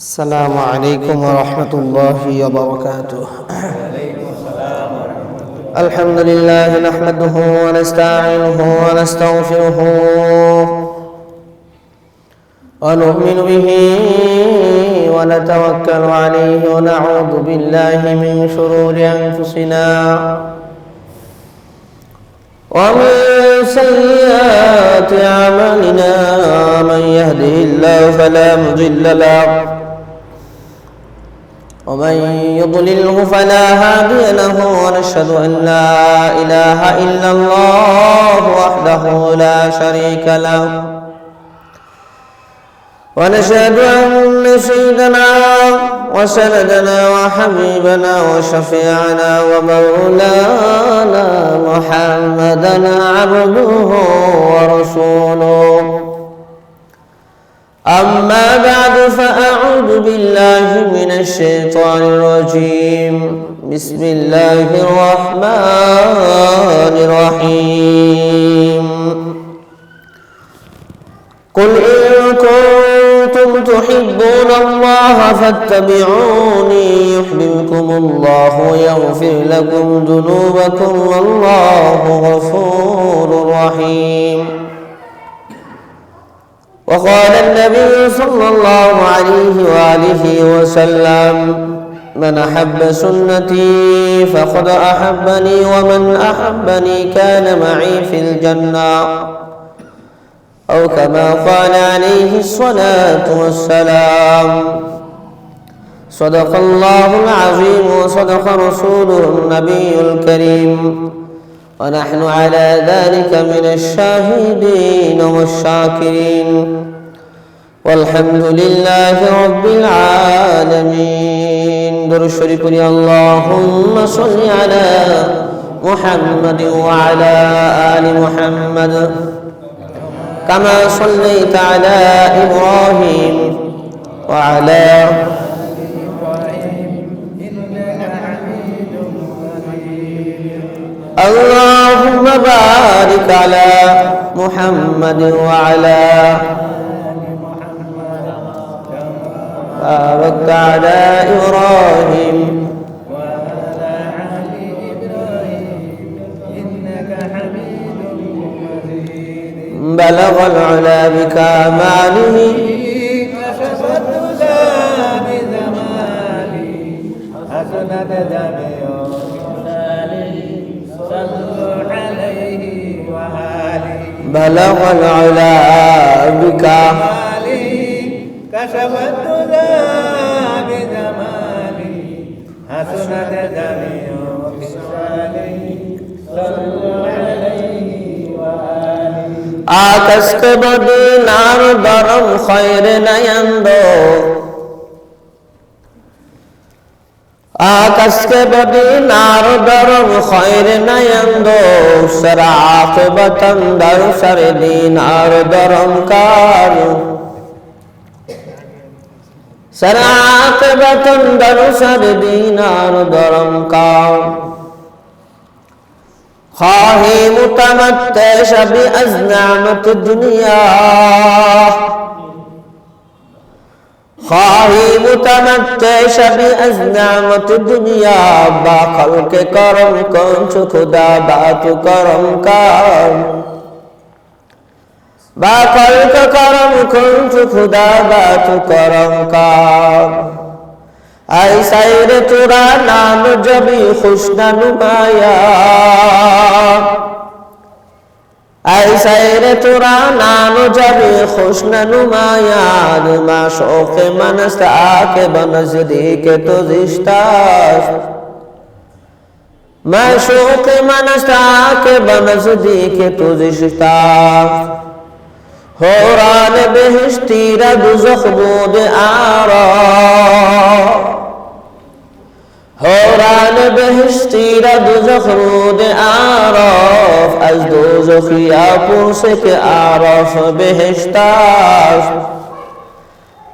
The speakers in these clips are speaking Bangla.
السلام عليكم ورحمة الله وبركاته. الحمد لله نحمده ونستعينه ونستغفره ونؤمن به ونتوكل عليه ونعوذ بالله من شرور أنفسنا ومن سيئات أعمالنا. من يهده الله فلا مضل له ومن يضلله فلا هادي له. ونشهد أن لا إله إلا الله وحده لا شريك له. ونشهد أن سيدنا وسندنا وحبيبنا وشفيعنا ومولانا محمدا عبده ورسوله. أما بعد فأعوذ بالله من الشيطان الرجيم. بسم الله الرحمن الرحيم. قل إن كنتم تحبون الله فاتبعوني يحببكم الله ويغفر لكم ذنوبكم والله غفور رحيم. وقال النبي صلى الله عليه وآله وسلم: من أحب سنتي فقد أحبني ومن أحبني كان معي في الجنة، أو كما قال عليه الصلاة والسلام. صدق الله العظيم وصدق رسوله النبي الكريم، ونحن على ذلك من الشاهدين والشاكرين، والحمد لله رب العالمين. درود الشريف اللهم صل على محمد وعلى آل محمد كما صليت على إبراهيم وعلى اللهم بارك على محمد وعلى باركت على إبراهيم وعلى آل إبراهيم إنك حميد مجيد. بلغ العلا بكماله كشف الدجى بجماله حسنت جميع خصاله صلوا عليه وآله. بلغ العلا بكماله كشف الدجى بجماله حسنت جميع خصاله صلوا عليه وآله. آکس کے بدینار درم خیر نیندو، آکس کے بدینار درم خیر نیندو، سر عاقبتن در سر دینار درم کارو، سر عاقبتن در سر دینار درم کارو. خواہی متمتع شب از نعمت دنیا، خواہی متمتع شب از نعمت دنیا، با خلق کرم کن چو خدا بات کرم کار، با خلق کرم کن چو خدا بات کرم کار. ای سیر ترا نام جبی خوش نمایا، ای سیر ترا نام جبی خوش نمایا، معشوق من است آکے بنزدیک تو زشتاست، معشوق من است آکے بنزدیک تو زشتاست. حوران بہشتی را دوزخ بود آرام، حوران بہشتی را دوزخ بود آراف، از دوزخیا پرسه که آراف بهشت است،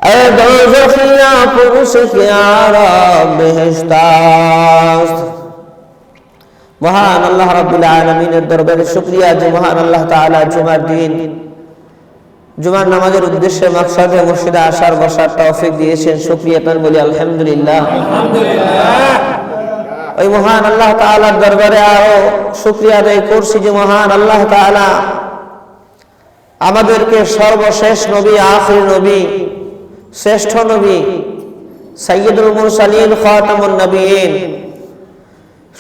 ای دوزخیا پرسه که آراف بهشت است. মহান আল্লাহ রাব্বুল আলামিনের দরবারে শুকরিয়া যে মহান আল্লাহ তাআলা জুমার দিন জুমার নামাজের উদ্দেশ্যে মাকসাদে মসজিদে আসার বসার তৌফিক দিয়েছেন, শুকরিয়া তান বলি আলহামদুলিল্লাহ। ওই মহান আল্লাহ তাআলার দরবারে আরো শুকরিয়া আদায় করছি যে মহান আল্লাহ তাআলা আমাদেরকে সর্বশেষ নবী, আখির নবী, শ্রেষ্ঠ নবী, সাইয়্যিদুল মুরসালিন, খাতামুন নবিয়্যিন,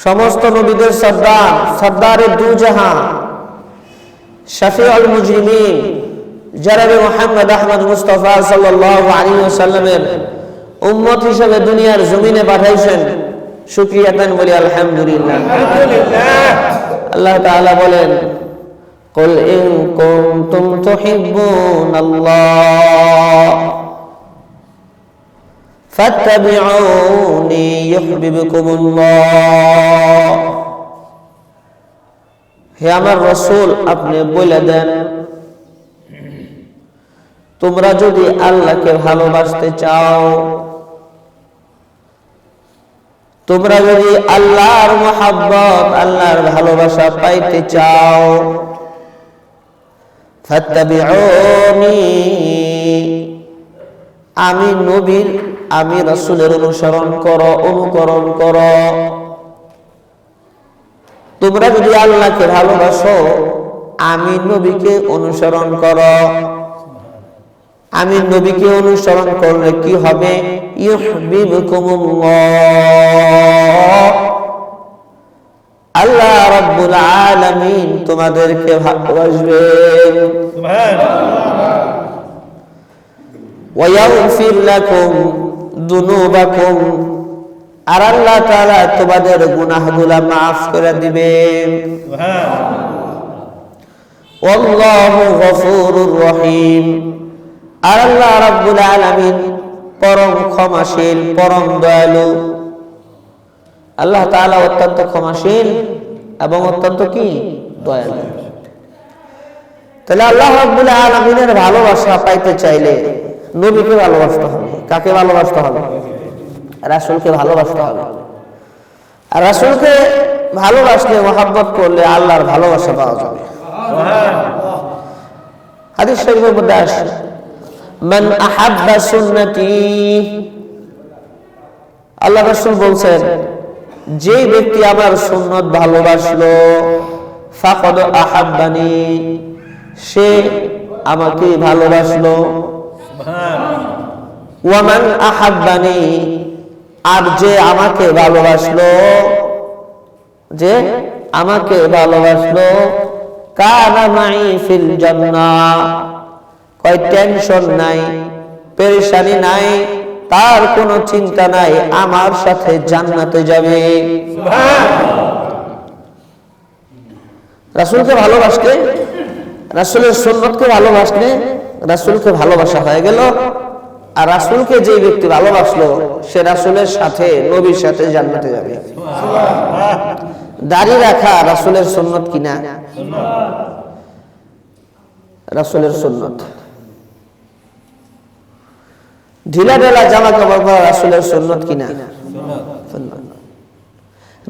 সমস্ত নবীদের সর্দার, সর্দারে দু জাহান, শফিউল মুজরিমিন জনাবে মুহাম্মদ আহমদ মুস্তাফা সাল্লাল্লাহু আলাইহি ওয়াসাল্লামের উম্মত হিসেবে দুনিয়ার জমিনে পাঠাইছেন, শুকরিয়া দেন বলি আলহামদুলিল্লাহ। আল্লাহ তাআলা বলেন, কুল ইন কুনতুম তুহিব্বুনাল্লাহ ফাত্তাবিউনি ইউহিব্বুকুমুল্লাহ। হে আমার রাসূল, আপনি বলে দেন, তোমরা যদি আল্লাহকে ভালোবাসতে চাও, তোমরা যদি আল্লাহর মুহাব্বত, আল্লাহর ভালোবাসা পাইতে চাও, ফাত্তাবিউনি, আমি নবীর, আমি রাসূলের অনুসরণ করো, অনুকরণ করো। তোমরা যদি আল্লাহকে ভালোবাসো, আমি নবীকে অনুসরণ করো। আমি নবীকে অনুসরণ করলে কি হবে? ইউহিব্বুকুমুল্লাহ, আল্লাহ রাব্বুল আলামিন তোমাদেরকে ভালোবাসবেন। সুবহানাল্লাহ। ওয়া ইয়াগফির লাকুম যুনুবাকুম, আর আল্লাহ তাআলা তোমাদের গুনাহগুলো maaf করে দিবেন। সুবহানাল্লাহ। আল্লাহু গফুরুর রহিম, আর আল্লাহ রাব্বুল আলামিন পরম ক্ষমাশীল, পরম দয়ালু। আল্লাহ তাআলা অত্যন্ত ক্ষমাশীল এবং অত্যন্ত কি দয়ালু। তাহলে আল্লাহ রাব্বুল আলামিনের ভালোবাসা পাইতে চাইলে নবীকে ভালোবাসতে হবে। কাকে ভালোবাসতে হবে? রাসূলকে ভালোবাসতে হবে। আর রাসূলকে ভালোবাসলে, মহব্বত করলে আল্লাহর ভালোবাসা পাওয়া যাবে। সুবহানাল্লাহ। হাদিস শরীফের মধ্যে আসে, মান আহাব্বা সুন্নতি, আল্লাহ রাসূল বলছেন, যে ব্যক্তি আমার সুন্নত ভালোবাসলো, ফাকাদ আহাব্বানি, সে আমাকে ভালোবাসলো। সুবহানাল্লাহ। ওয়া মান আহাব্বানি, আর যে আমাকে ভালোবাসলো, যে আমাকে ভালোবাসলো, কানা মাই ফিল জান্নাহ, কয় টেনশন নাই, পেরেশানি নাই, তার কোনো চিন্তা নাই, আমার সাথে জান্নাতে যাবে। সুবহানাল্লাহ। রাসূলকে ভালোবাসলে, রাসূলের সুন্নতকে ভালোবাসলে রাসূলকে ভালোবাসা হয়ে গেল। আর রাসূলকে যে ব্যক্তি ভালোবাসলো, সে রাসূলের সাথে, নবীর সাথে জান্নাতে যাবে। সুবহানাল্লাহ। দাড়ি রাখা রাসূলের সুন্নত কিনা? রাসূলের সুন্নত। ঢিলা ঢালা জামা কাপড় পরা রাসূলের সুন্নত কিনা? সুন্নত।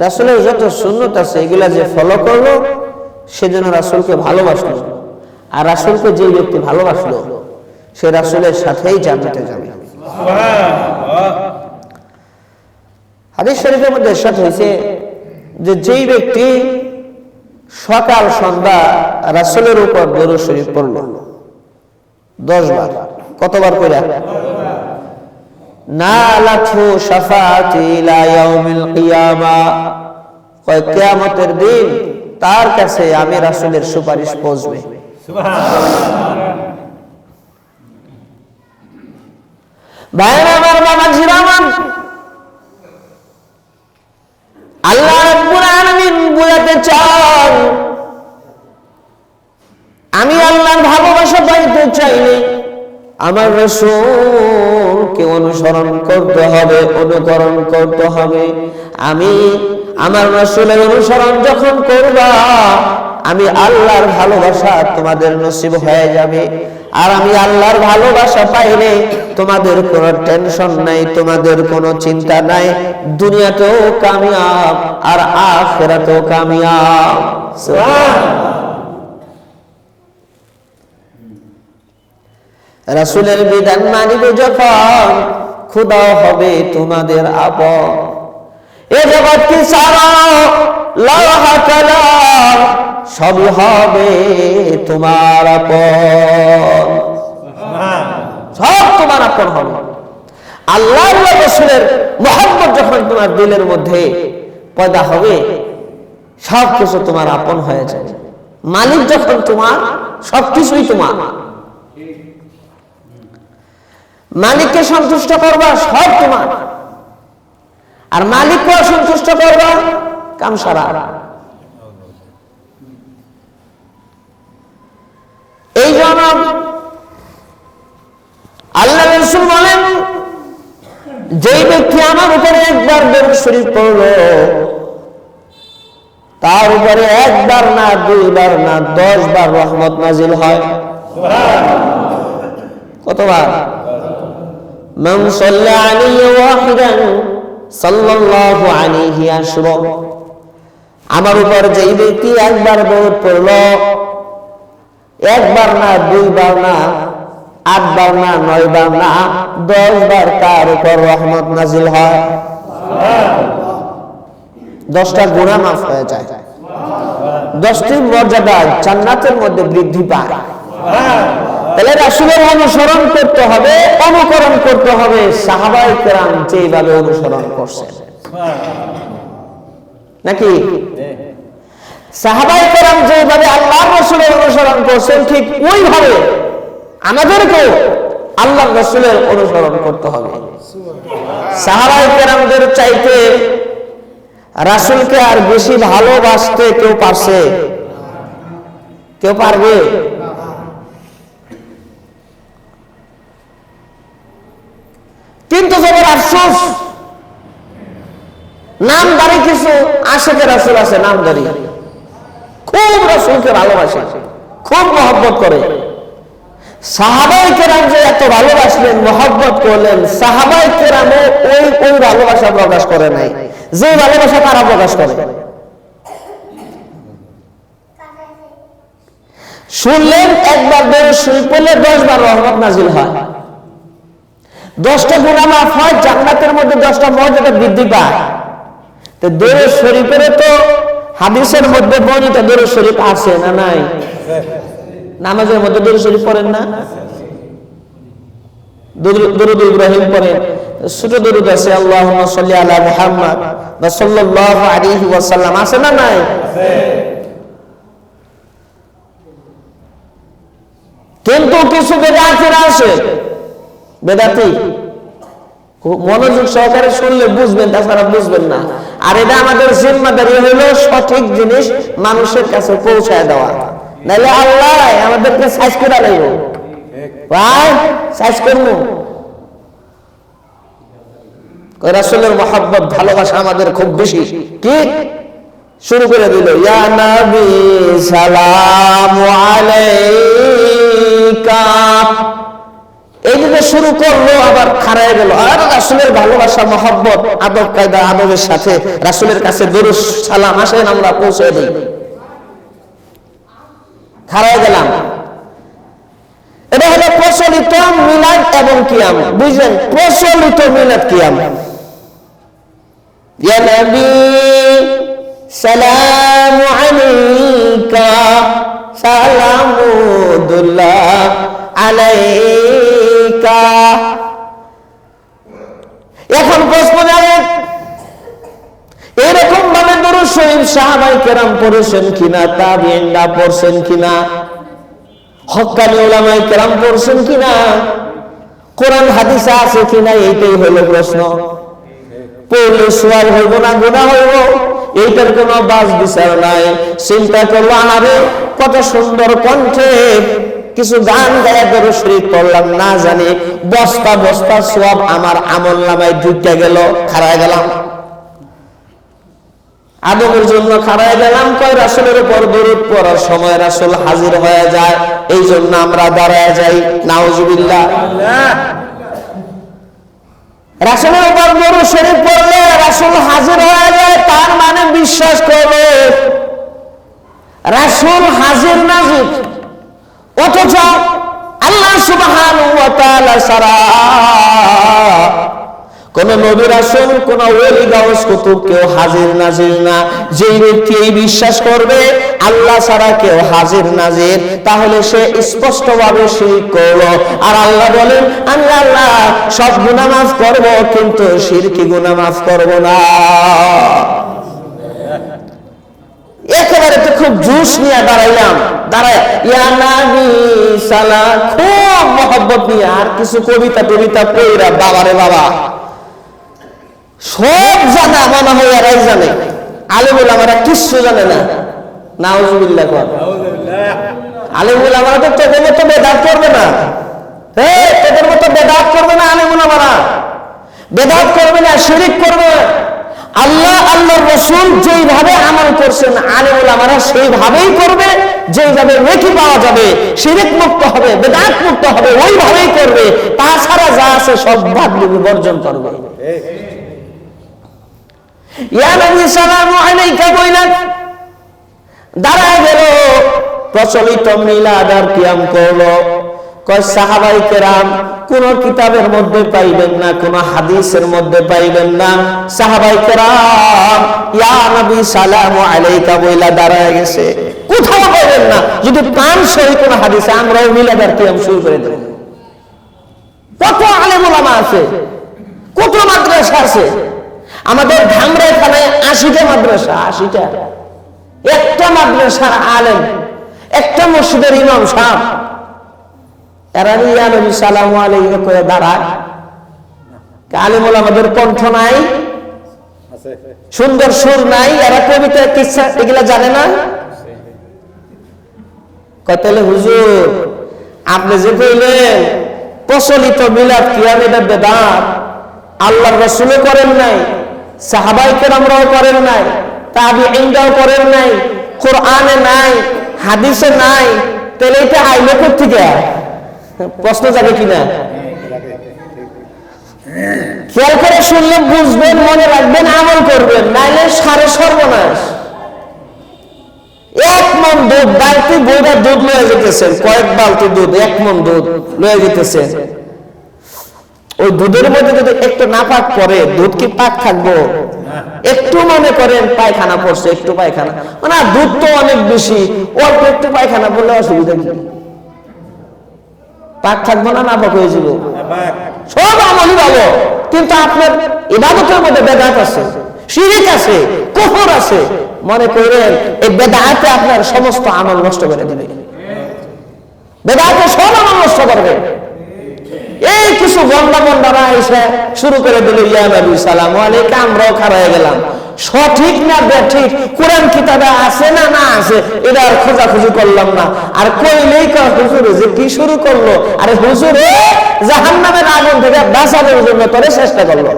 রাসূলের যত সুন্নত আছে এগুলা যে ফলো করলো, সেজন্য রাসূলকে ভালোবাসলো। আর রাসূলকে যে ব্যক্তি ভালোবাসলো, সে রাসূলের সাথেই জান্নাতে যাবে। সুবহানাল্লাহ। হাদিস শরীফের মধ্যে ইরশাদ হয়েছে যে যেই ব্যক্তি সকাল সন্ধ্যা রাসূলের উপর দরুদ শরীফ পড়লো 10 বার, কতবার কইরা? নালাতহু শাফাআতি ইলা ইয়াউমিল কিয়ামা, কয় কিয়ামতের দিন তার কাছে আমি রাসূলের সুপারিশ পৌঁছবে। সুবহানাল্লাহ। ভাইরা আমার, বাবাজিরা আমার, আল্লাহ রাব্বুল আলামিন বুঝাতে চান, আমি আল্লাহর ভালোবাসা পাইতে চাইলে আমার রাসূলকে অনুসরণ করতে হবে, অনুকরণ করতে হবে। আমি আমার রাসূলের অনুসরণ যখন করবা, আমি আল্লাহর ভালোবাসা তোমাদের নসিব হয়ে যাবে। আর আমি আল্লাহর ভালোবাসা পাইলে তোমাদের কোনো টেনশন নাই, তোমাদের কোনো চিন্তা নাই, দুনিয়াতেও কামিয়াব আর আখিরাতেও কামিয়াব। সুবহানাল্লাহ। রাসূলের বিধান মানিবে যখন খোদাও হবে তোমাদের আপন। এ জগৎ কি সারা লাহ কালাম সবই হবে তোমার আপন, সব তোমার আপন হবে। আল্লাহ রাসূলের মুহাব্বত যখন তোমার দিলের মধ্যে পয়দা হবে সবকিছু তোমার আপন হয়ে যাবে। মালিক যখন তোমার, সবকিছুই তোমার। মালিককে সন্তুষ্ট করবা সব তোমার, আর মালিককে অসন্তুষ্ট করবা কাম সারা। এই জন্য আল্লাহ রাসূল বলেন, যেই ব্যক্তি আমার উপরে একবার দরুদ শরীফ পড়লো তার উপরে একবার না, দুইবার না, 10 বার রহমত নাজিল হয়। কতবার? মান সাল্লা আলাইহি ওয়াহিদান সাল্লাল্লাহু আলাইহি আশরা। আমার উপর যেই ব্যক্তি একবার দরুদ পড়লো, একবার না, দুইবার না, 8 বার না, 9 বার না, 10 বার তার উপর রহমত নাজিল হয়। 10টা গুনাহ মাফ হয়ে যায়, 10টি মর্যাদা জান্নাতের মধ্যে বৃদ্ধি পায়। তাহলে রাসূলের অনুসরণ করতে হবে, অনুকরণ করতে হবে সাহাবায়ে কেরাম যেভাবে অনুসরণ করছেন, নাকি? সাহাবায়ে কেরাম যেভাবে আল্লাহর রাসূলের অনুসরণ করছেন ঠিক ওইভাবে আমাদেরকেও আল্লাহর রাসূলের অনুসরণ করতে হবে। সাহাবায়ে কেরামদের চাইতে রাসূলকে আর বেশি ভালোবাসতে কেউ পারছে? কেউ পারবে? কিন্তু যখন আফসোস, নামদারি কিছু আশিকে রাসূল আছে, নামদারি খুব রাসূলকে ভালোবাসে, খুব মহব্বত করে। সাহাবায়ে কেরাম যে এত ভালোবাসলেন, মহব্বত করলেন, সাহাবায়ে কেরামও ওই ভালোবাসা প্রকাশ করে নাই যে ভালোবাসা তারা প্রকাশ করে। শুনলেন একবার দরুদ শরীফ পড়লে 10 বার রহমত নাজিল হয়, 10টা গুনাহ মাফ হয়, জান্নাতের মধ্যে 10টা মর্যাদা বৃদ্ধি পায়। তো দরুদ শরীফের তো হাদিসের মধ্যে বর্ণিত দরুদ শরীফ আছে না নাই? নামাজের মধ্যে দরুদ শরীফ পড়েন না? দরুদ ইব্রাহিম পড়েন, ছোট দরুদ আছে আল্লাহুম্মা সাল্লি আলা মুহাম্মদ বা সাল্লাল্লাহু আলাইহি ওয়াসাল্লাম, আছে না নাই? কিন্তু কিছু বেদাতীরা আছে, বেদাতি মনোযোগ সহকারে শুনলে বুঝবেন, তাছাড়া বুঝবেন না। আর এটা আমাদের জিম্মাদারি হলো সঠিক জিনিস মানুষের কাছে পৌঁছায় দেওয়া, নাহলে আল্লাহ আমাদেরকে সাইজ করে লাগব, ভাই সাইজ করবো। রাসূলের মহব্বত ভালোবাসা আমাদের খুব বেশি। কি শুরু করে দিল, ইয়া নবী সালামু আলাইকা, এই যে শুরু করলো আবার খাড়ায় গেল। আর রাসূলের ভালোবাসা, মহব্বত, আদব কায়দা, আদবের সাথে রাসূলের কাছে দরুদ সালাম আসেন আমরা পৌঁছে দিই, খাড়ায় গেলাম। এটা হলো প্রচলিত মিলাদ এবং কিয়াম, বুঝলেন? প্রচলিত মিলাদ কিয়াম। ইয়া নবী সালামু আলাইকা সালামুল্লাহ আলাইকা। এখন প্রশ্ন জানেন এরকম ভাবে দরুদ শরীফ সাহাবায়ে কেরাম পড়েছেন কিনা, তাবিঈনরা পড়ছেন কিনা, হক্কানি উলামায়ে কেরাম পড়ছেন কিনা, কোরআন হাদিসে আছে কিনা, এইটাই হলো প্রশ্ন। পড়লে সওয়াব হইব না গুনাহ হইব, এইটার কোনো বাস বিচার নাই। চিন্তা করলো, আরে কত সুন্দর কণ্ঠে কিছু গান গায়ে দরুদ শরীফ পড়লাম, না জানি বস্তা বস্তা সওয়াব আমার আমলনামায় ঢুকে গেল, খাড়ায় গেলাম। আদবের জন্য খাড়ায় গেলাম, কয় রাসূলের উপর দরুদ পড়ার সময় রাসূল হাজির হয়ে যায়, এই জন্য আমরা দাঁড়ায় যাই। নাউজুবিল্লাহ। রাসূলের উপর দরুদ শরীফ পড়লে রাসূল হাজির হয়ে যায়, তার মানে বিশ্বাস করবে রাসূল হাজির নাজির। অথচ আল্লাহ সুবহানাহু ওয়া ছাড়া কোন নবী রাসূল, কোন ওলি গাউস কুতুব কেউ হাজির নাজির না। যেই ব্যক্তি এই বিশ্বাস করবে আল্লাহ ছাড়া কেউ হাজির নাজির, তাহলে সে স্পষ্টভাবে শিরক করলো। আর আল্লাহ বলেন, আমি আল্লাহ সব গুনাহ মাফ করব, কিন্তু শিরকি গুনাহ মাফ করব না। একেবারে তো খুব জোশ নিয়ে দাঁড়াইলাম, দাঁড়ায় ইয়া নবী সালাম খুব মহব্বত নিয়ে, আর কিছু কবিতা টবিতা পড়া বাবারে বাবা সব জানা মনে হয় এরাই জানে, আলেমুল আমরা কিচ্ছু জানে না। নাউজুবিল্লাহ কর। আলেমুল আমরা তো তোদের মতো বেদাত করবে না, তোদের মতো বেদাত করবে না। আলেমুল আমরা বেদাত করবে না, শিরিক করবে না। আল্লাহ আল্লাহর রাসূল যেইভাবে আমল করছেন আলেমুল আমরা সেইভাবেই করবে, যেইভাবে নেকি পাওয়া যাবে, শিরিক মুক্ত হবে, বেদাত মুক্ত হবে, ওইভাবেই করবে। তাছাড়া যা আছে সব বাদ বর্জন করবে। ইয়া নবী সালামু আলাইকা বইলেন, দাঁড়ায় গেল, প্রচলিত মিলাদ আর কিয়াম করলো। কয় সাহাবায়ে কেরাম কোন কিতাবের মধ্যে পাইবেন না, কোন হাদিসের মধ্যে পাইবেন না। সাহাবায়ে কেরাম ইয়া নবী সালামু আলাইকা বইলা দাঁড়ায় গেছে, কোথাও পাইবেন না। যদি পান সহি কোন হাদিসে আমরাও মিলাদ আর কিয়াম শুরু করে দেব। কত আলেম ওলামা আছে, কত মাদ্রাসা আছে। আমাদের ধামরা এখানে 80টা মাদ্রাসা, 80টা। একটা মাদ্রাসার আলেম, একটা মসজিদের ইমাম সাহেব, এরা ইয়া নবী সালামু আলাইহি করে দাঁড়ায়। আলেম ওলামাদের কণ্ঠ নাই, সুন্দর সুর নাই, এরা কবিতা কিচ্ছা এগুলা জানে না। কয় তাহলে হুজুর আপনি যে কইলেন প্রচলিত মিলাদ কিয়াম এটা বেদাত, আল্লাহর রাসূলও করেন নাই, সাহাবায়ে কেরামরাও করেন নাই, তাবিঈনরাও করেন নাই, কোরআনে নাই, হাদিসে নাই, তাহলে এটা আইলো কোথা থেকে? প্রশ্ন জাগে কিনা খেয়াল করে শুনলে বুঝবেন, মনে রাখবেন, আমল করবেন, নাইলে সারে সর্বনাশ। এক মন দুধ, বালতি বইটা দুধ লয়ে যেতেছেন, কয়েক বালতি দুধ, এক মন দুধ লয়ে যেতেছেন। ওই দুধের মধ্যে যদি একটু নাপাক পরে দুধ কি পাক থাকবো? একটু মনে করেন পায়খানা পড়ছে, একটু পায়খানা, মানে দুধ তো অনেক বেশি, অল্প একটু পায়খানা পড়লে অসুবিধা কি? পাক থাকবো না, নাপাক হয়ে যাবো। সব আমলই ভালো, কিন্তু আপনার ইবাদতের মধ্যে বেদাত আছে, শিরিক আছে, কুফর আছে। মনে করেন এই বেদাতে আপনার সমস্ত আমল নষ্ট করে দিবে, বেদাতে সব আমল নষ্ট করবে। এই কিছু গন্ডা গন্ডারা এসে শুরু করে দিল ইয়া নবী সালামু আলাইকা, আমরাও খাড়ায় গেলাম। সঠিক না বেঠিক, কোরআন কিতাবে আছে না না আছে এটা আর খোঁজাখুঁজি করলাম না। আর কইলেই হুজুরে যে কি শুরু করলো, আরে হুজুরে জাহান্নামের আগুন থেকে বাঁচানোর জন্য তোরে চেষ্টা করলো।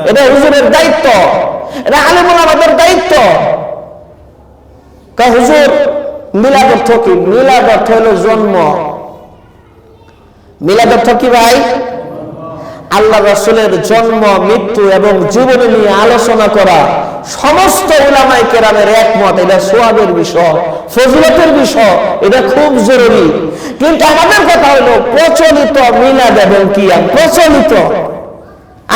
এটা হুজুরের দায়িত্ব, এটা আলেম ওলামাদের দায়িত্ব। হুজুর মিলাদ অর্থ কি? মিলাদ অর্থ হলো জন্ম। মিলাদ অর্থ কি ভাই? আল্লাহ রাসূলের জন্ম, মৃত্যু এবং জীবনী নিয়ে আলোচনা করা। সমস্ত উলামায়ে কেরামের একমত, এটা সওয়াবের বিষয়, ফজিলতের বিষয়, এটা খুব জরুরি। কিন্তু আমাদের কথা হলো প্রচলিত মিলাদ এবং কিয়াম। প্রচলিত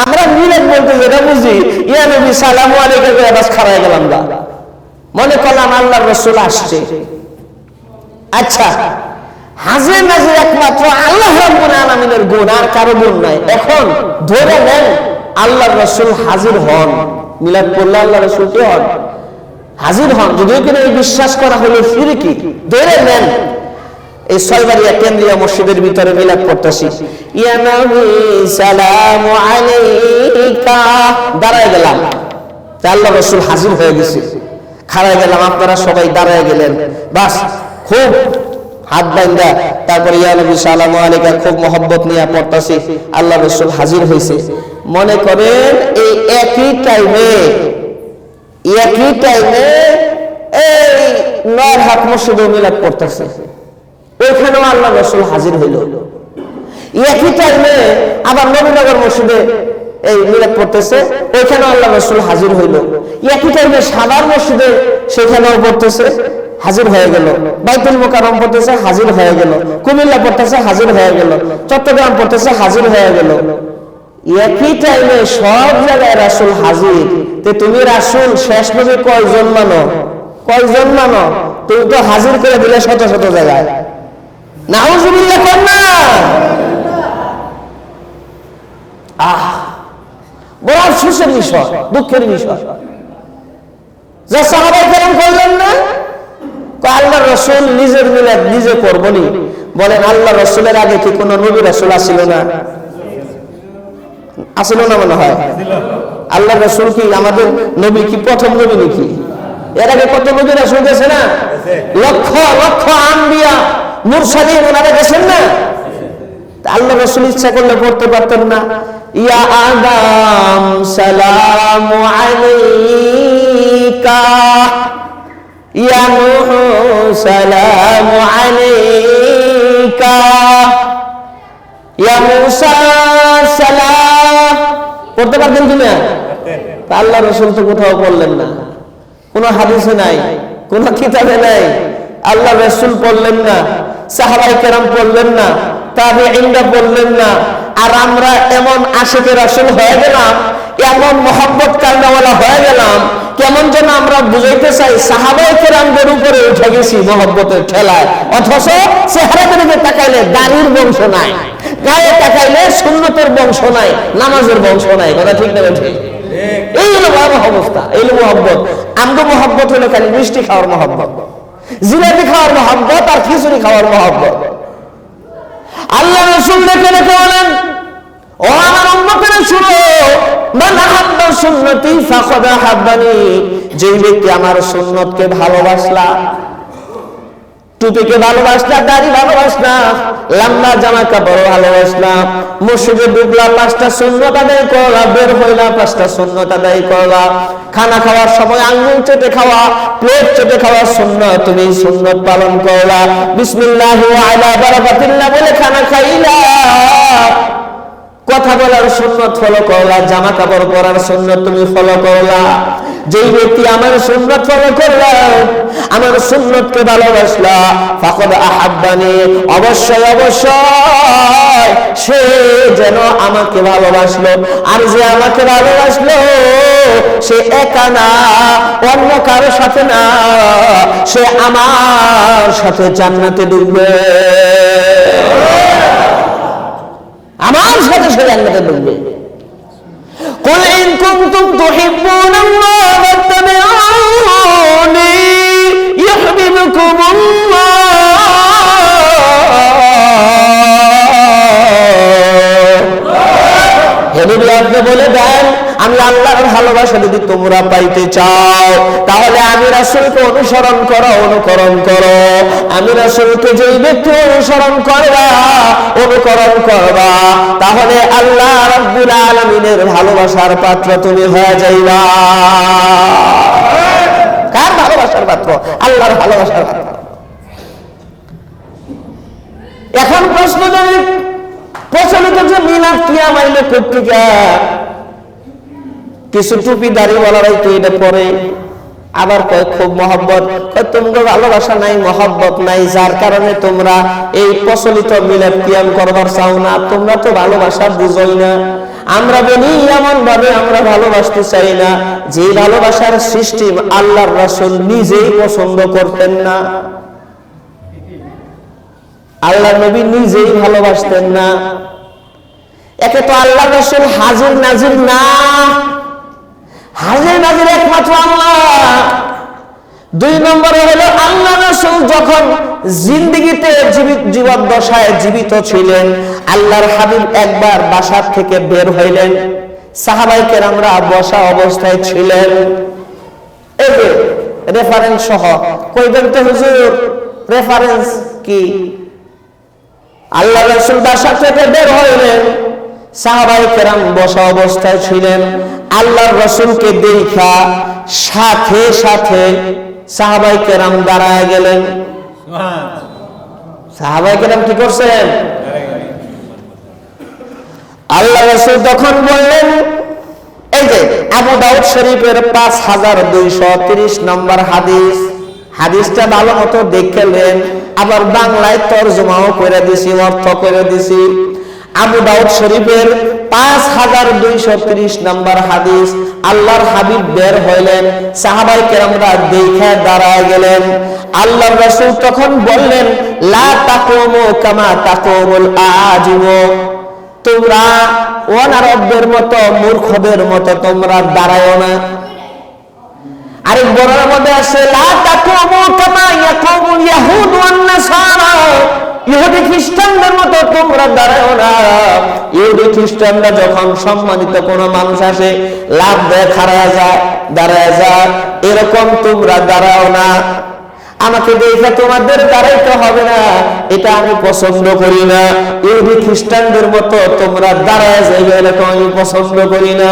আমরা মিলাদ বলতে যেটা বুঝি, ইয়া নবী সালামু আলাইকা করে বাস খাড়ায় গেলাম না, মনে করলাম আল্লাহর রাসূল আসছে। আচ্ছা, হাজির নাজির একমাত্র আল্লাহ রাব্বুল আলামিনের গুণ, আর কারো গুণ নাই। এখন ধরে নেন আল্লাহর রাসূল হাজির হন, মিলাদ পড়লে আল্লাহর রাসূল কি হন? হাজির হন। যদিও কিনা এই বিশ্বাস করা হলো শিরকি। ধরে নেন এই ছয়বাড়িয়া কেন্দ্রীয় মসজিদের ভিতরে মিলাদ পড়তেছি, ইয়া নবী সালামু আলাইকা, দাঁড়ায় গেলাম, আল্লাহর রাসূল হাজির হয়ে গেছে। খাড়ায় গেলাম, আপনারা সবাই দাঁড়ায় গেলেন, বাস খুব হাত বাইন্দা, তারপরে ইয়া নবী সালামু আলাইকা খুব মহব্বত নিয়ে পড়তাছি, আল্লাহ রাসূল হাজির হয়েছে। মনে করেন এই একই টাইমে এই নরহাট মসজিদে মিলাদ পড়তেছে, ওইখানেও আল্লাহ রাসূল হাজির হইল। একই টাইমে আবার নবীনগর মসজিদে এই মিলাদ পড়তেছে, ওইখানেও আল্লাহ রাসূল হাজির হইল। একই টাইমে সাভার মসজিদে সেখানেও পড়তেছে, হাজির হয়ে গেল, বাইতুল মুকাররম পড়তেছে হাজির হয়ে গেল, কুমিল্লা পড়তেছে হাজির হয়ে গেল, চট্টগ্রাম পড়তেছে হাজির হয়ে গেল। একই টাইমে সব জায়গায় রাসূল হাজির। তে তুমি রাসূল শেষ নবী কয়জন মানো? কয়জন মানো? তুমি তো হাজির করে দিলে শত শত জায়গায়। নাউজুবিল্লাহ কোন না। বড় আফসোসের বিষয়, দুঃখের বিষয় যা সাহাবায়ে কেরাম করলেন না। আল্লাহ রাসূল নিজের মিলাদ নিজে করবনি। বলেন আল্লাহ রাসূলের আগে কি কোন নবী রাসূল আসিল না? আসিল না মনে হয়? আল্লাহ রাসূল কি আমাদের নবী কি প্রথম নবী নাকি? এর আগে কত নবী রাসূল গেছে না? লক্ষ লক্ষ আম্বিয়া মুরসালিন ওনারা গেছেন না? আল্লাহ রাসূল ইচ্ছা করলে পড়তে পারতেন না? ইয়া আদম সালামু আলাইকা, ইয়া নূহ সালামু আলাইকা, ইয়া মূসা সালাম। পড়তে পারতেন কিনা? আল্লাহ রাসূল তো কোথাও পড়লেন না, কোন হাদিসে নাই, কোন কিতাবে নাই। আল্লাহ রাসূল পড়লেন না, সাহাবায়ে কেরাম পড়লেন না, তাবেঈনরা পড়লেন না। আর আমরা এমন আশিকে রাসূল হয়ে গেলাম, এমন মহব্বত কারণওয়ালা হয়ে গেলাম, কেমন যেন আমরা বুঝাইতে চাই সাহাবায়ে কেরামদের উপরে উঠে গেছি মহব্বতের ঠেলায়। অথচ চেহারার দিকে তাকাইলে দাড়ির বংশ নাই, গায়ে তাকাইলে সুন্নতের বংশ নাই, নামাজের বংশ নাই। কথা ঠিক না ঠিক? এই হলো ভয়াবহ অবস্থা, এই হলো মহব্বত। আমগো মহব্বত হলো খালি মিষ্টি খাওয়ার মহব্বত, জিলাপি খাওয়ার মহব্বত আর খিচুড়ি খাওয়ার মহব্বত। আল্লাহ রাসূল দেখে দেখে বলেন, ও আমার উম্মতেরা শুনো, মান আহাব্বা সুন্নতি ফাকাদ আহাব্বানি। যে ব্যক্তি আমার সুন্নতকে ভালোবাসলা, টুপিকে ভালোবাসলা, দাড়ি ভালোবাসলা, লম্বা জামা কাপড় ভালোবাসলা, মসজিদে ঢুকলা 5টা সুন্নত আদায় করলা, বের হইলা 5টা সুন্নত আদায় করলা, খানা খাওয়ার সময় আঙ্গুল চেটে খাওয়া, প্লেট চেটে খাওয়া সুন্নত, তুমি সুন্নত পালন করলা, বিসমিল্লাহি ওয়া আলা বারাকাতিল্লাহ বলে খানা খাইলা, কথা বলার সুন্নত ফলো করলা, জামা কাপড় পরার সুন্নত তুমি ফলো করলা। যেই ব্যক্তি আমার সুন্নত ফলো করলা, আমার সুন্নতকে ভালোবাসলা, ফাকাদ আহাব্বানি, অবশ্যই অবশ্যই সে যেন আমাকে ভালোবাসলো। আর যে আমাকে ভালোবাসলো সে একা না, অন্য কারোর সাথে না, সে আমার সাথে জান্নাতে ঢুকবে, আমার সাথে সে জান্নাতে ঢুকবে। কুল ইন কুনতুম তুহিব্বুনাল্লাহ ফাত্তাবিউনি ইউহিব্বুকুমুল্লাহ। হে নবী আপনি বলে দেন, আমি আল্লাহর ভালোবাসা যদি তোমরা পাইতে চাও তাহলে আমি রাসূলকে অনুসরণ করো, অনুকরণ করো। আমি রাসূলকে যেই ব্যক্তি অনুসরণ করবা, অনুকরণ করবা, তাহলে আল্লাহ রাব্বুল আলামিনের ভালোবাসার পাত্র তুমি হয়ে যাইবা। কার ভালোবাসার পাত্র? আল্লাহর ভালোবাসার পাত্র। এখন প্রশ্ন যদি প্রচলিত যে মিলাদ কিয়াম আইলে পত্রিকা, কিছু টুপি দাড়ি বলারাই তো এটা পরে, আবার কয় খুব মহব্বত, তোমরা ভালোবাসা নাই, মহব্বত নাই, যার কারণে তোমরা এই প্রচলিত মিলাদ কিয়াম করবার চাও না। তোমরা তো ভালোবাসা বুঝোই না। আমরা বলি এমন ভাবে আমরা ভালোবাসতে চাই না যে ভালোবাসার সিস্টেম আল্লাহর রাসূল নিজেই পছন্দ করতেন না, আল্লাহ নবী নিজেই ভালোবাসতেন না। একে তো আল্লাহ রাসূল হাজির নাজির না, হাজির নাজির একমাত্র আল্লাহ। 2 নম্বরে হলো আল্লাহ রাসূল যখন জিন্দেগিতে জীবদ্দশায় জীবিত ছিলেন, আল্লাহর হাবিব একবার বাসা থেকে বের হইলেন, সাহাবায়ে কেরামরা বসা অবস্থায় ছিলেন। এই যে রেফারেন্স সহ কইবেন তো হুজুর, রেফারেন্স কি? আল্লাহ রাসূল বাসা থেকে বের হইলেন, সাহাবায়ে কেরাম বসা অবস্থায় ছিলেন। আল্লাহর রাসূলকে দেখা সাথে সাথে সাহাবায়ে কেরাম দাঁড়ায় গেলেন। সাহাবায়ে কেরাম কি করছেন? আল্লাহ রাসূল তখন বললেন, এই যে আবু দাউদ শরীফের 5230 নম্বর হাদিস, হাদিসটা ভালো মতো দেখলেন, আবার বাংলায় তরজমাও করে দিছি, অর্থ করে দিছি। আবু দাউদ শরীফের 5230 নম্বর হাদিস। আল্লাহর হাবিব বের হইলেন, সাহাবায়ে কেরামরা দেখে দাঁড়ায় গেলেন। আল্লাহর রাসূল তখন বললেন, লা তাকুমু কামা তাকুমুল আজিমু, তোমরা অনারবদের মতো, মূর্খদের মতো তোমরা দাঁড়ায়ও না। আরেক বড়ার মধ্যে আছে, লা তাকুমু কামা ইয়াকুমুল ইয়াহুদ ওয়ান নাসারা, ইহুদি খ্রিস্টানদের মতো তোমরা দাঁড়াও না। ইহুদি খ্রিস্টানরা যখন সম্মানিত কোনো মানুষ আসে, লাভ দেয়, খাড়ায় যায়, দাঁড়ায় যায়, এরকম তোমরা দাঁড়াও না। আমাকে দেখে তোমাদের দাঁড়াইতে হবে না, এটা আমি পছন্দ করি না। ইহুদি খ্রিস্টানদের মতো তোমরা দাঁড়ায় যাবে, এরকম আমি পছন্দ করি না।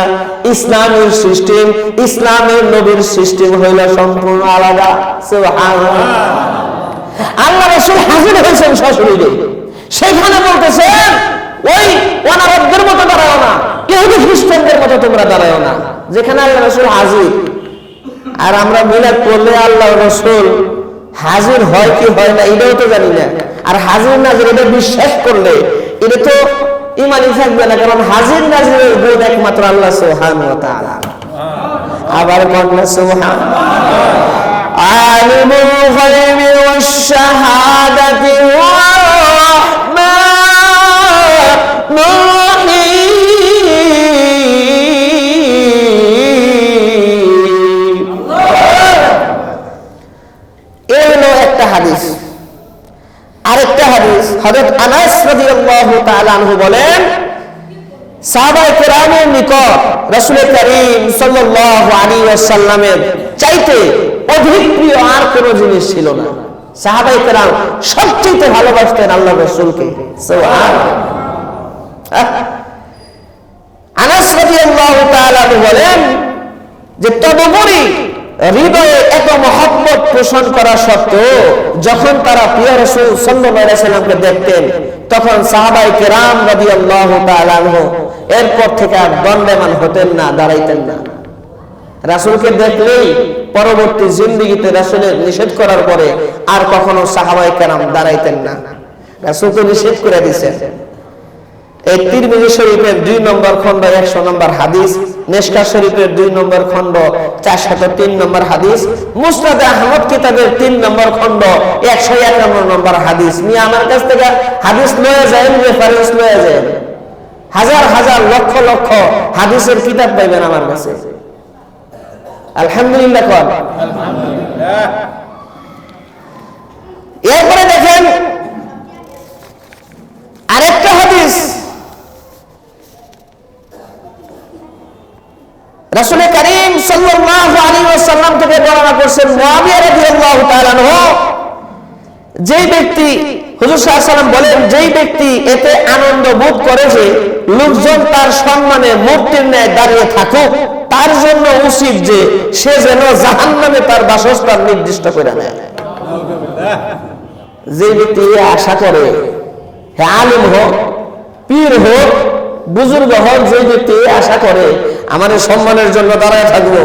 ইসলামের সিস্টেম, ইসলামের নবীর সিস্টেম হইল সম্পূর্ণ আলাদা। সুবহানাল্লাহ। আল্লাহ রাসূল হাজির হয়েছেন সশরীরে, সেখানে বলতেছেন ওই অনারবদের মতো দাঁড়াও না, ইহুদি খ্রিস্টানদের মতো তোমরা দাঁড়াও না। যেখানে আল্লাহ রাসূল হাজির, আর আমরা মিলাদ পড়লে আল্লাহ রাসূল হাজির হয় কি হয় না এটাও তো জানি না। আর হাজির নাজির এটা বিশ্বাস করলে এটা তো ইমানই থাকবে না, কারণ হাজির নাজিরের গুণ একমাত্র আল্লাহ সুবহানাহু ওয়া তাআলা। আবার বলনা সুবহানাল্লাহ। আলিমুল গায়বি ওয়াশ শাহাদাতি ওয়ার রাহমানুর রহিম। এলো একটা হাদিস। আরেকটা হাদিস, হযরত আনাস রাদিয়াল্লাহু তাআলা আনহু বলেন, সাহাবায়ে কেরামের নিকট রাসূল করিম সাল্লাল্লাহু আলাইহি ওয়াসাল্লামের চাইতে অধিক প্রিয় আর কোনো জিনিস ছিল না। সাহাবায়ে কেরাম সবচেয়ে ভালোবাসতেন আল্লাহর রাসূলকে। সুবহানাল্লাহ। আনাস রাদিয়াল্লাহু তাআলা বলেন যে তদুপরি হৃদয়ে এত মহব্বত পোষণ করা সত্ত্বেও যখন তারা প্রিয় রাসূল সাল্লাল্লাহু আলাইহি ওয়াসাল্লামকে দেখতেন, তখন সাহাবায়ে কেরাম রাদিয়াল্লাহু তাআলা আনহু এরপর থেকে আর দণ্ডায়মান হতেন না, দাঁড়াইতেন না। রাসূলকে দেখলেই পরবর্তী জিন্দেগিতে রাসূলের নিষেধ করার পরে আর কখনো সাহাবায়ে কেরাম দাঁড়াইতেন না। রাসূলকে নিষেধ করে দিয়েছেন। এই তিরমিজি শরীফের 2 নম্বর খণ্ড 100 নম্বর হাদিস, মিশকাত শরীফের 2 নম্বর খণ্ড 403 নম্বর হাদিস, মুসনাদ আহমদ কিতাবের 3 নম্বর খণ্ড 151 নম্বর হাদিস। নিয়ে আমার কাছ থেকে হাদিস লয়ে যায়, রেফারেন্স লয়ে যায়, হাজার হাজার লক্ষ লক্ষ হাদিসের কিতাব পাইবেন আমার কাছে। আলহামদুলিল্লাহ কোন আলহামদুলিল্লাহ। এরপরে দেখেন আরেকটা হাদিস, রাসূল করিম সাল্লাল্লাহু আলাইহি ওয়াসাল্লাম থেকে বর্ণনা করেছেন, মুআবিয়া রাদিয়াল্লাহু তাআলা আনহু, যেই ব্যক্তি, হুজুর সাল্লাল্লাহু আলাইহি ওয়াসাল্লাম বলেন, যেই ব্যক্তি এতে আনন্দ বোধ করে যে লোকজন তার সম্মানে মূর্তির ন্যায় দাঁড়িয়ে থাকুক, তার জন্য উচিত যে সে যেন জাহান্নামে তার বাসস্থান নির্দিষ্ট করে নেয়। যে ব্যক্তি আশা করে, হে আলিম হোক, পীর হোক, বুজুর্গ হোক, যে ব্যক্তি আশা করে আমার সম্মানের জন্য দাঁড়ায় থাকবো,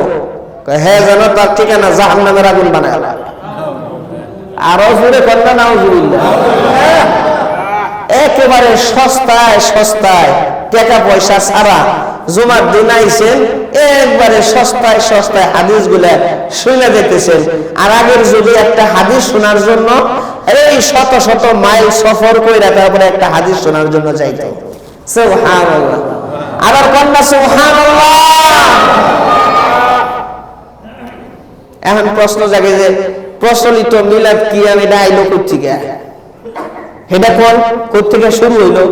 হ্যাঁ যেন তার ঠিকানা জাহান্নামের আগুন বানায়। আরো জোরে কন্যা নাউজুবিল্লাহ। একেবারে সস্তায় সস্তায় টাকা পয়সা ছাড়া জুমার দিন আইছেন, একবারে সস্তায় সস্তায় হাদিস গুলা শুনে যেতেছেন। আর আগের যদি একটা হাদিস শোনার জন্য এই শত শত মাইল সফর করে তারপরে একটা হাদিস শোনার জন্য চাইতে। সুবহানাল্লাহ। আবার কন্যা সুবহানাল্লাহ। এখন প্রশ্ন জাগে যে প্রচলিত মিলাদ কি আমি আইলো কোথেকে, এটা কোথেকে শুরু হইলো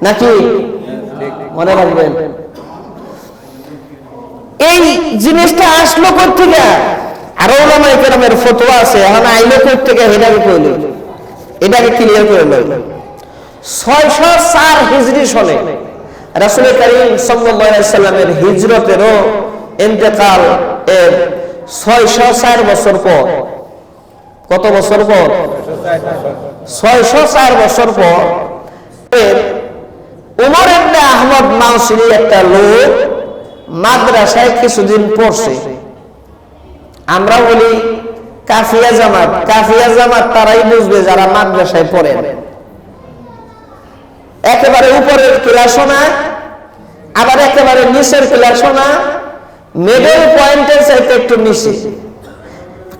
নাকি মনে রাখবেন এই জিনিসটা আসলো কোথেকে? আরো ওলামায়ে কেরামের ফতোয়া আছে, এখন আইলো কোথেকে এটাকে কইল, এটাকে ক্লিয়ার করে লইল। 604 হিজরি সনে রাসূল করিম সাল্লাল্লাহু আলাইহি ওয়াসাল্লামের হিজরতেরও ইন্তেকাল এর 604 বছর পর, কত বছর পর? 604 বছর পর উমর ইবনে আহমদ মাউসিলি একটা লোক মাদ্রাসায় কিছুদিন পড়ছে। আমরা বলি কাফিয়া জামাত তারাই বুঝবে যারা মাদ্রাসায় পড়েন। একেবারে উপরের ক্লাসও না, আবার একেবারে নিচের ক্লাসও না, মিডল পয়েন্টের চাইতে একটু নিচে।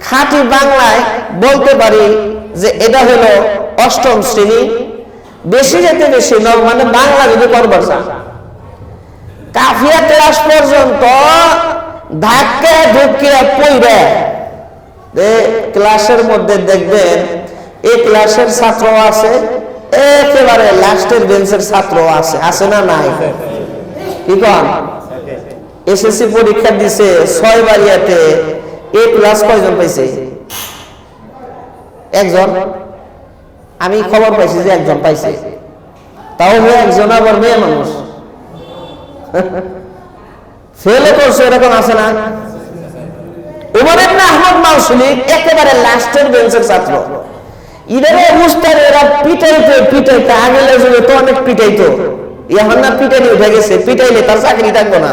খাঁটি বাংলায় বলতে পারি যে এটা হলো অষ্টম শ্রেণী, বেশি যেতে বেশি নয়, মানে বাংলা যদি করবার চান কাফিয়া ক্লাস পর্যন্ত ধাক্কা ঢুকিয়ে পড়ে ক্লাসের মধ্যে দেখবেন এই ক্লাসের ছাত্র আছে, একেবারে লাস্টের বেঞ্চের ছাত্র আছে না নাই? কি কন? এসএসসি পরীক্ষা দিছে 6 বারিয়াতে এ ক্লাস কয়জন পাইছে? একজন। আমি খবর পাইছি যে একজন পাইছে, তাও একজন আবার মেয়ে মানুষ। ফেলে করছে এরকম আছে না? উমর ইবনে আহমদ মাউসুলি একেবারে লাস্টের বেঞ্চের ছাত্র। ইদারে মুস্তার এরা পিটাইতে আগের যুগে তো অনেক পিটাইতো, এখন না পিটাইলে উঠে গেছে, পিটাইলে তার চাকরি থাকবো না।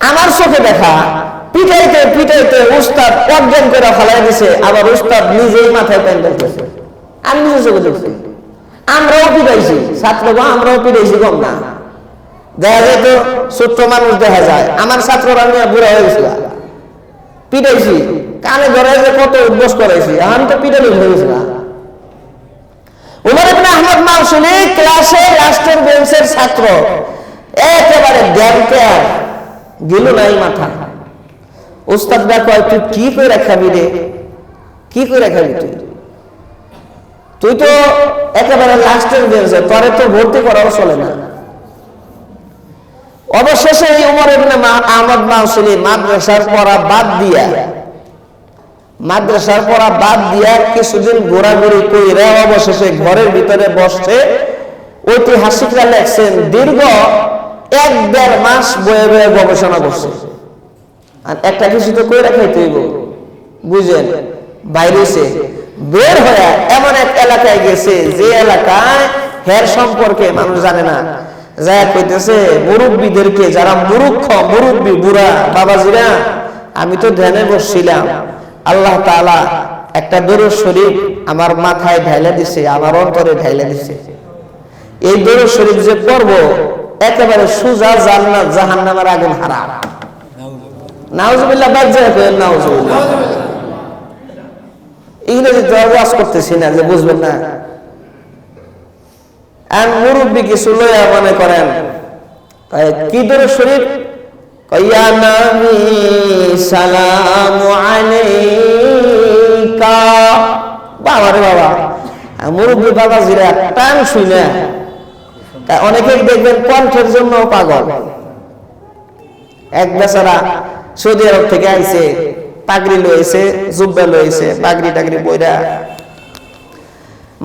আমার চোখে দেখা পিটাইতে উস্তাদ অজ্ঞান করে ফেলাই দিছে, আবার উস্তাদ নিজেই মাথায় প্যান্ডেল করছে। আমি নিজে চোখে দেখছি, আমরাও পিটাইছি ছাত্রগণ, আমরাও পিটাইছি কম না। দেখা যায় তো ছোট্ট মানুষ দেখা যায়, আমার ছাত্ররা নিয়ে বুড়া হয়ে গেছিল, পিটাইছি কানে ধরে যে কত উদ্বোস করাইছি, আমি তো পিটালি হয়ে গেছিলাম। উমর ইবনে আহমদ মাউসুলি ক্লাসে লাস্টের বেঞ্চের ছাত্র, একেবারে জ্ঞানকে গেল নাই মাথা। উস্তাদ দেখো তুই কি করে খাবি রে, কি করে খাবি তুই তো একেবারে লাস্টের বেঞ্চে, তোরে তো ভর্তি করাও চলে না। অবশেষে উমর ইবনে আহমদ মাউসুলি মাদ্রাসার পড়া বাদ দিয়া কিছুদিন ঘোরাঘুরি করে অবশেষে ঘরের ভিতরে বসছে। ঐতিহাসিকরা লেখছেন দীর্ঘ 1-1.5 মাস বয়ে বয়ে গবেষণা করছে। আর একটা কিছু তো করে রাখাইতে হইব, বুঝেন? বাইরেছে বের হয়ে এমন এক এলাকায় গেছে যে এলাকায় হের সম্পর্কে মানুষ জানে না। যা কইতেছে মুরব্বীদেরকে, যারা মুরব্বী বুড়া বাবাজিরা, আমি তো ধ্যানে বসছিলাম, আল্লাহ তাআলা একটা দরুদ শরীফ আমার মাথায় ঢাইলা দিছে, আমার অন্তরে ঢাইলা দিছে। এই দরুদ শরীফ যে পড়ব একেবারে সুজা জান্নাত জাহান্নামের আগুন হারাম। নাউজুবিল্লাহ, বাজ্জা করেন নাউজুবিল্লাহ। ইংরেজিতে ওয়াজ করতেছি না যে বুঝবেন না। আর মুরব্বী কিছু লইয়া মনে করেন কি দরুদ শরীফ, ইয়া নবী সালামু আলাইকা। বাবা রে বাবা, মুরব্বী বাবাজিরা টান শুনে অনেকে দেখবেন কণ্ঠের জন্য পাগল। এক বেচারা সৌদি আরব থেকে আইছে, পাগড়ি লইছে, জুব্বা লইছে, পাগড়ি টাগড়ি বইরা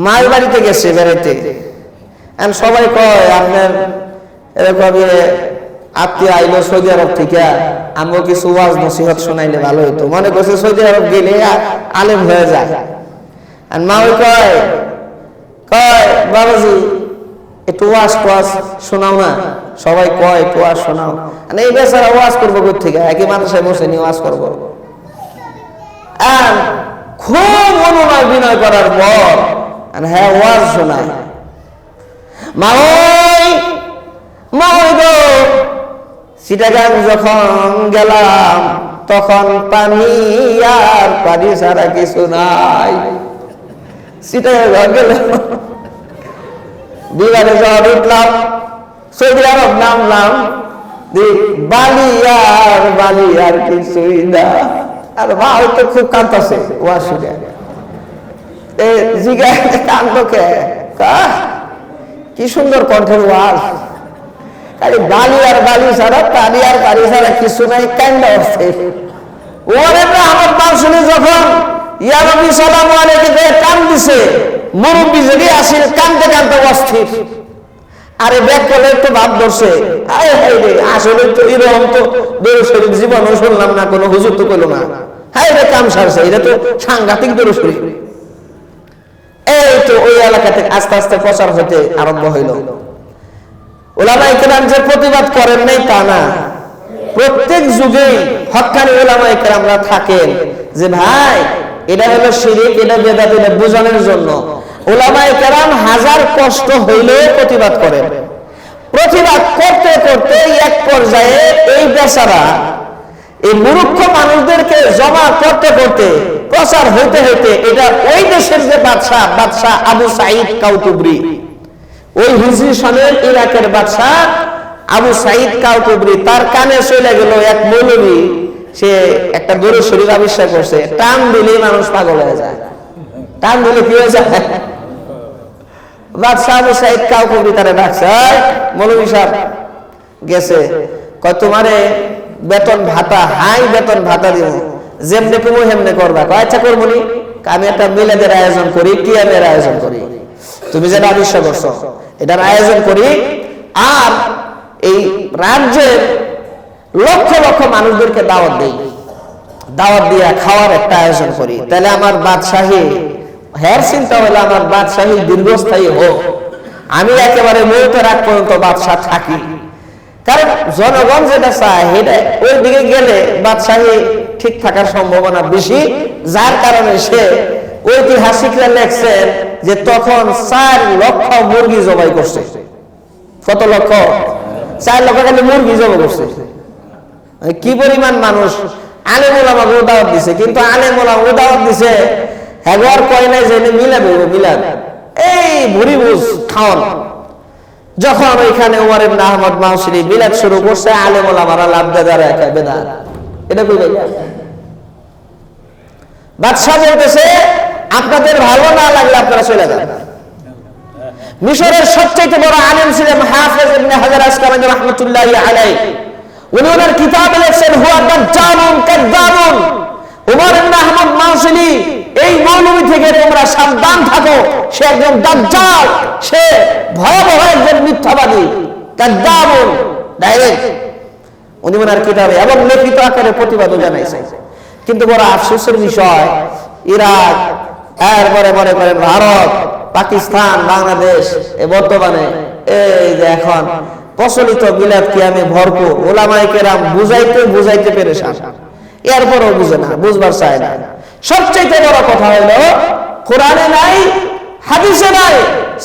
মায়ের বাড়িতে গেছে বেড়াইতে। সবাই কয় আপনার এরকম আত্মীয় আইলো সৌদি আরব থেকে, আমিও কিছু ওয়াজ নসিহত শোনাইলে ভালো হইতো। মনে করছে সৌদি আরব গেলে আলেম হয়ে যায়। আর মা ওই কয় বাবাজি একটু ওয়াজ শোনাও না। সবাই কয় একটু ওয়াজ শোনাও। এই বেচারা ওয়াজ করবো কোথা থেকে, একই মাদ্রাসায় বসে নিয়ে ওয়াজ করবো। আর খুব অনুনয় বিনয় করার পর হ্যাঁ ওয়াজ শোনায়। মা গো, চিটাগাং যখন গেলাম তখন পানি আর পানি ছাড়া কিছু নাই। চিটাগাং গেলাম, বিমানে যখন উঠলাম সৌদি আরব নামলাম, বালি আর কিছুই না। আর মা হয়তো খুব কাঁদতেছে ওয়াজ শুনে। জিজ্ঞাসা কান্দকে, কি সুন্দর কণ্ঠের ওয়াজ, বালি আর বালি ছাড়া পানি আর পানি ছাড়া কিছু নাই, কান্দা উঠছে। উমর ইবনে আহমদ মাউসুলি যখন ইয়া নবী সাল্লাল্লাহু আলাইহি ওয়া সাল্লাম কান দিছে, মুরব্বি যদি আসে কান্দতে অস্থির। আরে ব্যাক করলে একটু ভাব ধরছে, আসলে তো এরকম তো দরুদ শরীফ জীবনও শুনলাম না, কোনো হুজুর তো কইলো না। হ্যাঁ এটা কাম সারছে, এটা তো সাংঘাতিক দরুদ শরীফ। এই তো ওই এলাকা থেকে আস্তে আস্তে প্রচার হতে আরম্ভ হইল। উলামায়ে কেরাম যে প্রতিবাদ করেন নাই তা না, প্রত্যেক যুগেই হক্কানি উলামায়ে কেরামরা থাকেন যে ভাই এটা হলো শিরক, এটা বেদাত, এটা বোঝানোর জন্য উলামায়ে কেরাম হাজার কষ্ট হইলেও প্রতিবাদ করেন। প্রতিবাদ করতে করতে এক পর্যায়ে এই বেচারা এই মূর্খ মানুষদেরকে জমা করতে করতে প্রচার হইতে হইতে এটা ওই দেশের যে বাদশাহ আবু সাঈদ কাউতুবরি, ওই হিজরি সনের ইরাকের বাদশাহ আবু সাঈদ কাউতুবরি, তার কানে চলে গেল এক মৌলবী, সে একটা দরুদ শরীফ আবিষ্কার করছে, টান দিলে মানুষ পাগল হয়ে যায়। টান দিলে কি হয়ে যায়? বাদশাহ আবু সাঈদ কাউতুবরি তারে ডাকছে, মৌলবী সাহেব গেছে, কয় তোমারে বেতন ভাতা, হাই বেতন ভাতা দিব, যেমনে তুমি হেমনে করবা। কয় আচ্ছা করবো নি, আমি একটা মিলাদের আয়োজন করি, কিয়ামের আয়োজন করি, তুমি যেটা আবিষ্কার করছো এটার আয়োজন করি, আর এই রাজ্যের লক্ষ লক্ষ মানুষদেরকে দাওয়াত দেই, দাওয়াত দিয়া খাওয়ার একটা আয়োজন করি, তাহলে আমার বাদশাহী, হ্যার চিন্তা হলো আমার বাদশাহী দীর্ঘস্থায়ী হোক, আমি একেবারে মৌতের আগ পর্যন্ত বাদশাহ থাকি। কারণ জনগণ যেটা চায় সেটা ওই দিকে গেলে বাদশাহী ঠিক থাকার সম্ভাবনা বেশি, যার কারণে সে ঐতিহাসিকরা লেখছেন যে তখন 4 লক্ষ মুরগি জবাই করছে। কত লক্ষ? 4 লক্ষ খালি মুরগি জবাই করছে। কি পরিমাণ মানুষ! আলেম ওলামাকে দাওয়াত দিছে, কিন্তু আলেম ওলামা দাওয়াত দিছে একবার কয় নাই যে মিলাদ হইব, মিলাদ এই ভুরি বুঝ খাওয়ান। যখন এখানে ওমর ইবনে আহমদ মাউসিলি মিলাদ শুরু করছে, আলেম ওলামারা লাভ দেদার একা বেদাত, এটা কই ভাই? বাদশা বলতেছে আপনাদের ভালো না লাগলে আপনারা চলে যান। মিশরের সবচেয়ে বড় আলেম ছিলেন হাফেজ ইবনে হাজার আসকালানি রাহমাতুল্লাহি আলাইহি, উনি ওনার কিতাবে লিখছেন হুয়া দাজ্জালুন কাযযাবুন। ওমর ইবনে আহমদ মাউসিলি এই মৌলবী থেকে তোমরা সাবধান থাকো, সে একজন দাজ্জাল, সে ভয়াবহ একজন মিথ্যাবাদী, কাযযাবুন ডাইরেক্ট উনি ওনার কিতাবে এবং লিখিত আকারে প্রতিবাদও জানাইছেন। কিন্তু বড় আফসোসের বিষয়, ইরাক, এরপরে মনে করেন ভারত, পাকিস্তান, বাংলাদেশ, বর্তমানে এই যে এখন প্রচলিত মিলাদ কিয়ামে ভরপুর, উলামায়ে কেরাম বুঝাইতে বুঝাইতে পেরেছেন, এরপরও বুঝে না, বুঝবার চায় না। সবচেয়ে বড় কথা হলো কোরআনে নাই, হাদিসে নাই,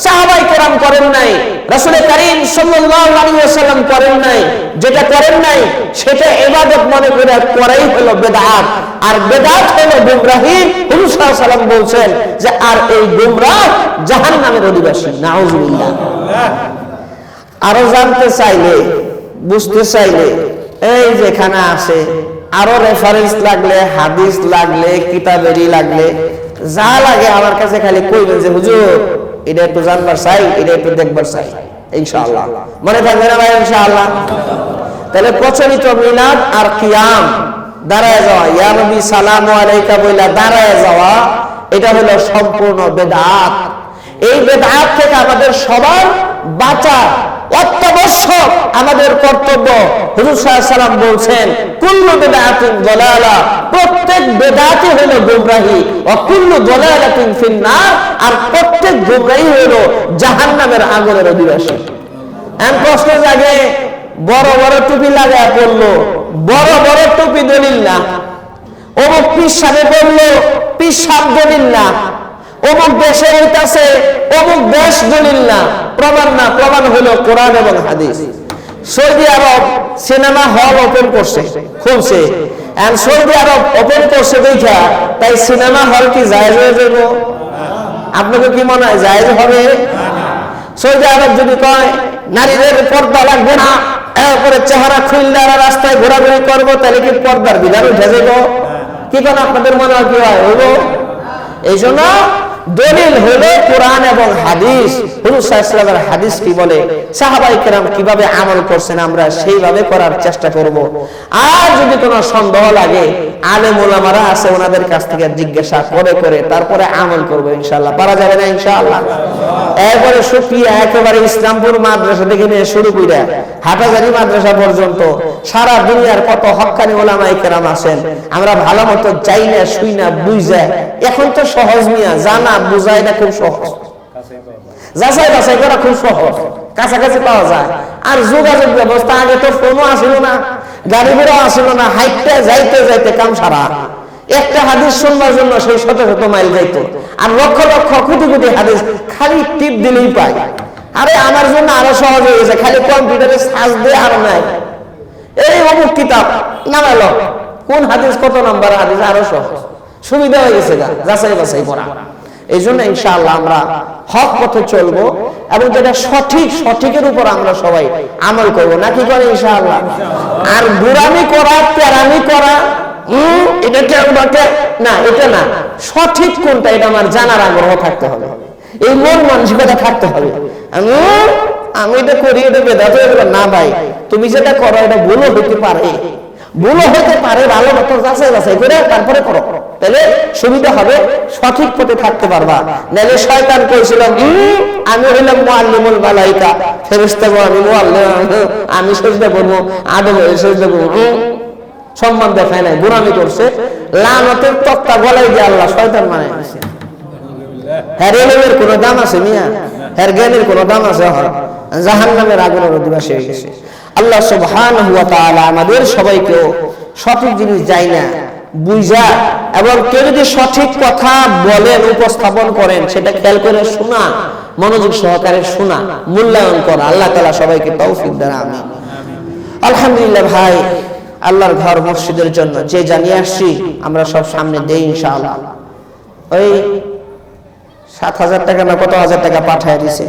সাহাবায়ে কেরাম করেন নাই, রাসূল কারীম সাল্লাল্লাহু আলাইহি ওয়াসাল্লাম করেন নাই। যেটা করেন নাই সেটা ইবাদত মনে করে করাই হলো বেদাত, আর বেদাত হলো গুমরাহি। হুজুর সাল্লাল্লাহু আলাইহি ওয়াসাল্লাম বলেন যে আর এই গুমরাহ জাহান্নামের অধিবাসী, নাউজুবিল্লাহ। আরো জানতে চাইলে, বুঝতে চাইলে এই যেখানে আছে আরো রেফারেন্স লাগলে, হাদিস লাগলে, কিতাবেরই লাগলে, যা লাগে আমার কাছে খালি কইবেন যে হুজুর এটা একটু জানবার চাই, এটা একটু দেখবার চাই, ইনশাআল্লাহ। মনে থাকবে না ভাই? ইনশাআল্লাহ। তাহলে প্রচলিত মিলাদ আর কিয়াম, দাঁড়ায় যাওয়া, ইয়া নবী সালামু আলাইকা বইলা দাঁড়ায় যাওয়া, এটা হলো সম্পূর্ণ বেদাত। এই বেদাত থেকে আমাদের সবার বাঁচা অত্যাবশ্যক, আমাদের কর্তব্য। হুজুর সাল্লাল্লাহু আলাইহি ওয়াসাল্লাম বলেন কুল্লু বিদআতিন দালালা, প্রত্যেক বেদাতই হলো গোমরাহি, ওয়া কুল্লু দালালাতিন ফিন্নার, আর প্রত্যেক গোমরাহি হলো জাহান্নামের আগুনের অধিবাসী। এমন প্রশ্ন জাগে, বড় বড় টুপি লাগায় পড়লো, বড় বড় টুপি দলিল না, অমুক পীর সাহেব বললো পীর সাহেব দলিল না, অমুক দেশে হইতাছে অমুক দেশ দলিল না, প্রমাণ না, প্রমাণ হলো কোরআন এবং হাদিস। সৌদি আরব সিনেমা হল ওপেন করছে, খুলছে, এন্ড সৌদি আরব ওপেন করছে দেখা তাই সিনেমা হল কি জায়েজ হয়ে যাবে? আপনাকে কি মনে হয় জায়েজ হবে? সৌদি আরব যদি কয় নারীদের পর্দা লাগবে না, এরপরে চেহারা খুললে রাস্তায় ঘোরাঘুরি করবো, তাহলে কি পর্দার বিধান উঠে যাব? কি কোন আপনাদের মনে হয় কি হয় হইব? এই জন্য দলিল হলো কোরআন এবং হাদিস। হুজুর সাল্লাল্লাহু আলাইহি ওয়াসাল্লামের হাদিস কি বলে, সাহাবায়ে কেরাম কিভাবে আমল করছেন, আমরা সেইভাবে করার চেষ্টা করব। আর যদি কোনো সন্দেহ লাগে, আলেম ওলামারা আছে, ওনাদের কাছ থেকে জিজ্ঞাসা করে করে তারপরে আমল করব ইনশাআল্লাহ। পারা যাবে না ইনশাআল্লাহ? এরপরে সুফিয়া একেবারে ইসলামপুর মাদ্রাসা থেকে নিয়ে শুরু করে হাটাজারি মাদ্রাসা পর্যন্ত সারা দুনিয়ার কত হক্কানি ওলামায়ে কেরাম আছেন, আমরা ভালো মতো যাই না, শুই না, বুঝা। এখন তো সহজ মিয়া, জানা বুঝা এটা খুব সহজ, যাচাই বাছাই করা খুব সহজ, কাছাকাছি পাওয়া যায়। আর যোগাযোগ ব্যবস্থা, আগে তো ফোনও আসিল না, গাড়ি ঘোড়াও আসিল না, হাইটটা যাইতে যাইতে কাম সারা। একটা হাদিস শুনবার জন্য সেই শত শত মাইল যাইতো, আর লক্ষ লক্ষ কোটি কোটি হাদিস খালি টিপ দিলেই পাই। আরে আমার জন্য আরো সহজ হয়ে গেছে, খালি কম্পিউটারে সার্চ দিয়ে আরো নাই, এই অমুক কিতাব নামাইল, কোন হাদিস কত নাম্বার হাদিস, আরো সহজ সুবিধা হয়ে গেছে, যাচাই বাছাই করা। এই জন্য ইনশাআল্লাহ আমরা হক পথে চলবো এবং যেটা সঠিক, সঠিকের উপর আমরা সবাই আমল করবো, নাকি করে ইনশাআল্লাহ। আর গুরামি করা, তেরামি করা, এটা না, এটা না, সঠিক কোনটা এটা আমার জানার আগ্রহ থাকতে হবে, এই মন মানসিকতা থাকতে হবে। আমি এটা করি, এটা বেদাত হয়ে গেল না ভাই, তুমি যেটা করো এটা ভুলও হইতে পারে, ভুলও হতে পারে, ভালো মতো যাচাই বাছাই করে তারপরে করো, তাহলে সুবিধা হবে, সঠিক পথে থাকতে পারবা। নাহলে শয়তান কইছিল আমি হইলাম মুআল্লিমুল মালাইকা, ফেরেশতা গো আমি মুআল্লিম, আমি সিজদা করব, আদম সিজদা করব, সম্মান দেখায় নাই, গোরামি করছে, লানতের তক্তা গলায় দিয়ে আল্লাহ শয়তান বানায় দিয়েছে। হ্যার এলেমের কোনো দাম আছে মিয়া? হ্যার জ্ঞানের কোনো দাম আছে? জাহান্নামের আগুনের অধিবাসী হয়ে গেছে। আল্লাহ সুবহানাহু ওয়া তাআলা আমাদের সবাইকে সঠিক জিনিস যাই না বুঝা, এবং কেউ যদি সঠিক কথা বলেন, উপস্থাপন করেন, সেটা খেয়াল করে শোনা, মনোযোগ সহকারে শোনা, মূল্যায়ন করা। আল্লাহ তাআলা সবাইকে তৌফিক দেন, আমিন। আলহামদুলিল্লাহ ভাই, আল্লাহর ঘর মসজিদের জন্য যে জানিয়ে আসছি আমরা সব সামনে দেই ইনশাআল্লাহ। ওই 7,000 টাকা না কত হাজার টাকা পাঠায় দিছে,